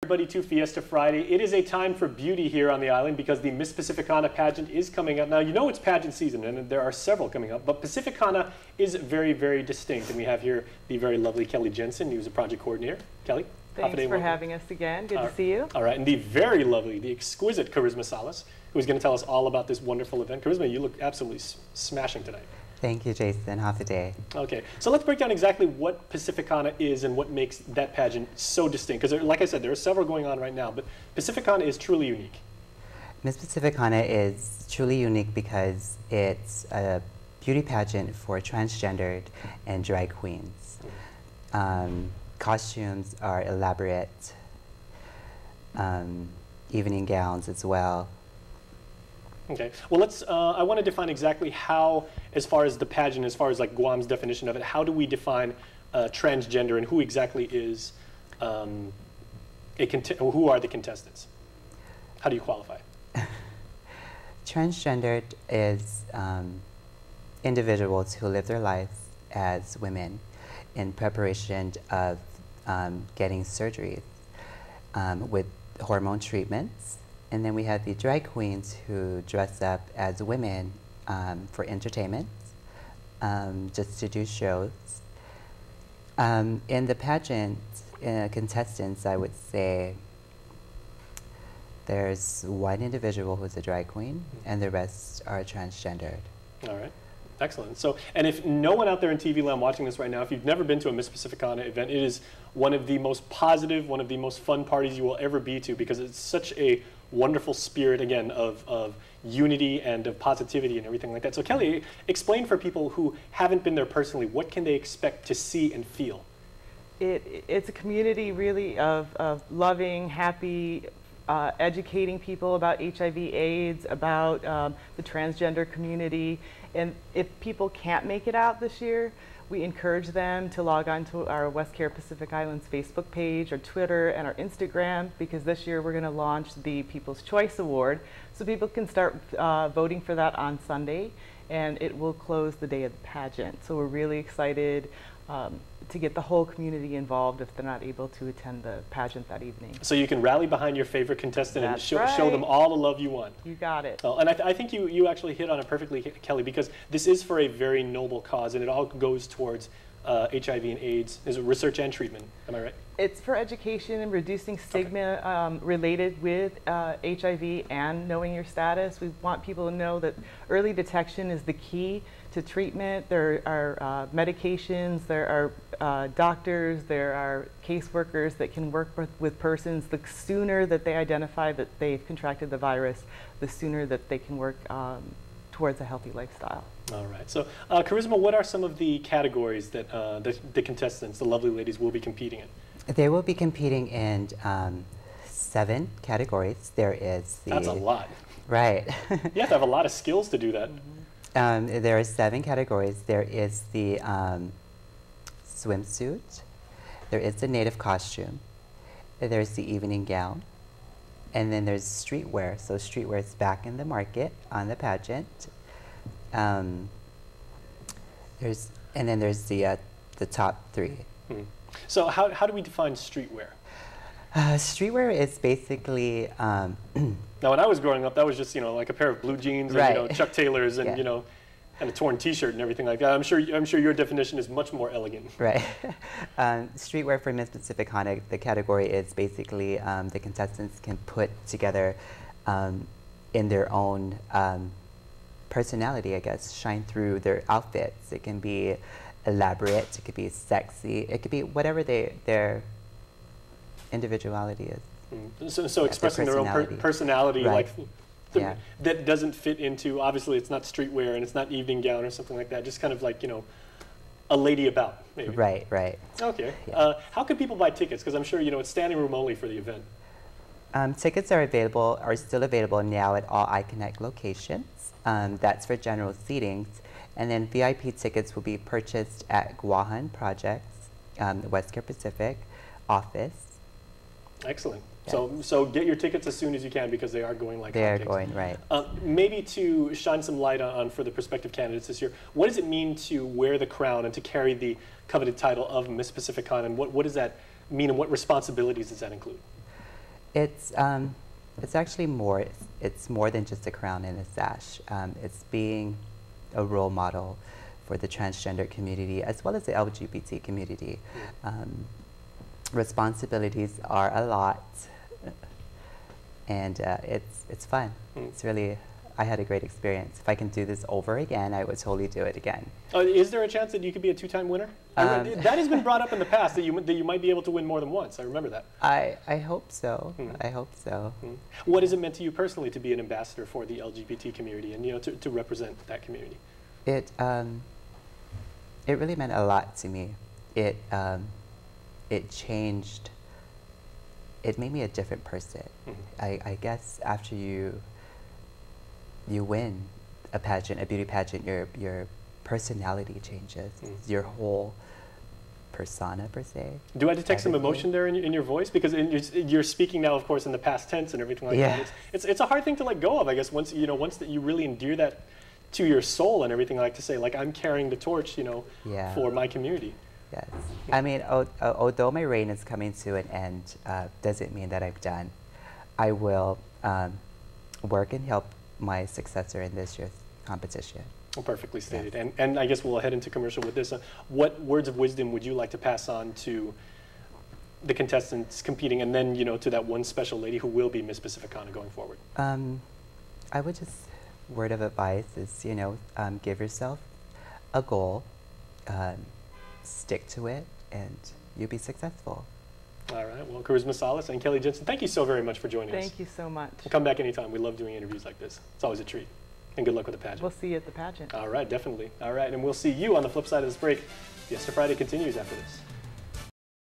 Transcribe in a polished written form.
Everybody to Fiesta Friday. It is a time for beauty here on the island because the Miss Pacificana Pageant is coming up. Now, you know it's pageant season, and there are several coming up, but Pacificana is very, very distinct. And we have here the very lovely Kelly Jensen, who's a project coordinator. Kelly? Thanks for having us again. Good to see you. All right, and the very lovely, the exquisite Charisma Salas, who's going to tell us all about this wonderful event. Charisma, you look absolutely smashing tonight. Thank you, Jason. How's the day? Okay, so let's break down exactly what Pacificana is and what makes that pageant so distinct. Because, like I said, there are several going on right now, but Pacificana is truly unique. Miss Pacificana is truly unique because it's a beauty pageant for transgendered and drag queens. Costumes are elaborate, evening gowns as well. Okay, well I want to define exactly how, as far as the pageant, as far as like Guam's definition of it, how do we define transgender and who exactly is, who are the contestants? How do you qualify? Transgendered is individuals who live their lives as women in preparation of getting surgeries with hormone treatments. And then we have the drag queens who dress up as women for entertainment, just to do shows. In the pageant, contestants, I would say there's one individual who's a drag queen, and the rest are transgendered. All right. Excellent. So, and if no one out there in TV land watching this right now, if you've never been to a Miss Pacificana event, it is one of the most positive, one of the most fun parties you will ever be to, because it's such a wonderful spirit, again, of unity and of positivity and everything like that. So Kelly, explain for people who haven't been there personally, what can they expect to see and feel? It's a community really of loving, happy, educating people about HIV, AIDS, about the transgender community. And if people can't make it out this year, we encourage them to log on to our Westcare Pacific Islands Facebook page, or Twitter, and our Instagram, because this year we're going to launch the People's Choice Award. So people can start voting for that on Sunday, and it will close the day of the pageant. So we're really excited to get the whole community involved if they're not able to attend the pageant that evening. So you can rally behind your favorite contestant and show them all the love you want. You got it. And I think you actually hit on it perfectly, Kelly, because this is for a very noble cause, and it all goes towards HIV and AIDS. Is it research and treatment? Am I right? It's for education and reducing stigma related with HIV and knowing your status. We want people to know that early detection is the key to treatment. There are medications, there are doctors, there are caseworkers that can work with persons. The sooner that they identify that they've contracted the virus, the sooner that they can work towards a healthy lifestyle. All right. So, Charisma, what are some of the categories that the contestants, the lovely ladies, will be competing in? They will be competing in 7 categories. There is the... That's a lot. Right. You have to have a lot of skills to do that. There are 7 categories. There is the swimsuit. There is the native costume. There's the evening gown. And then there's streetwear. So streetwear is back in the market on the pageant. And then there's the top 3. So how do we define streetwear? Streetwear is basically... Now, when I was growing up, that was just, like a pair of blue jeans and, Chuck Taylors and, and a torn T-shirt and everything like that. I'm sure your definition is much more elegant. Right. Streetwear for Miss Pacificana, the category is basically the contestants can put together in their own personality, I guess, shine through their outfits. It can be elaborate, it could be sexy, it could be whatever their individuality is. So expressing their own personality, right. That doesn't fit into, obviously it's not streetwear and it's not evening gown or something like that, just kind of like, a lady about, maybe. Right, right. Okay. Yeah. How can people buy tickets? Because I'm sure, it's standing room only for the event. Tickets are still available now at all iConnect locations. That's for general seatings. And then VIP tickets will be purchased at Guam Projects, the Westcare Pacific office. Excellent. Yes. So get your tickets as soon as you can, because they are going like hotcakes. They are going, right. Maybe to shine some light on for the prospective candidates this year, what does it mean to wear the crown and to carry the coveted title of Miss Pacificana, and what does that mean, and what responsibilities does that include? It's actually more. It's more than just a crown and a sash. It's being a role model for the transgender community as well as the LGBT community. Responsibilities are a lot, and it's fun. It's really. I had a great experience. If I can do this over again, I would totally do it again. Is there a chance that you could be a two-time winner? That has been brought up in the past, that you might be able to win more than once. I remember that. I hope so. I hope so. What has it meant to you personally to be an ambassador for the LGBT community and to represent that community? It really meant a lot to me. It changed. It made me a different person. I guess after you win a pageant, a beauty pageant, your personality changes, your whole persona per se. Do I detect some emotion there in your voice? Because you're speaking now, of course, in the past tense and everything like that. It's a hard thing to let go of, I guess. Once that you really endear that to your soul and everything, like to say, like, I'm carrying the torch, for my community. Yes. I mean, although my reign is coming to an end, doesn't mean that I'm done. I will work and help my successor in this year's competition. Well, perfectly stated. Yes. And I guess we'll head into commercial with this. What words of wisdom would you like to pass on to the contestants competing, and then to that one special lady who will be Miss Pacificana going forward? I would just, word of advice is, give yourself a goal, stick to it, and you'll be successful. All right. Well, Charisma Salas and Kelly Jensen, thank you so very much for joining us. Thank you so much. We'll come back anytime. We love doing interviews like this. It's always a treat. And good luck with the pageant. We'll see you at the pageant. All right, definitely. All right, and we'll see you on the flip side of this break. Fiesta Friday continues after this.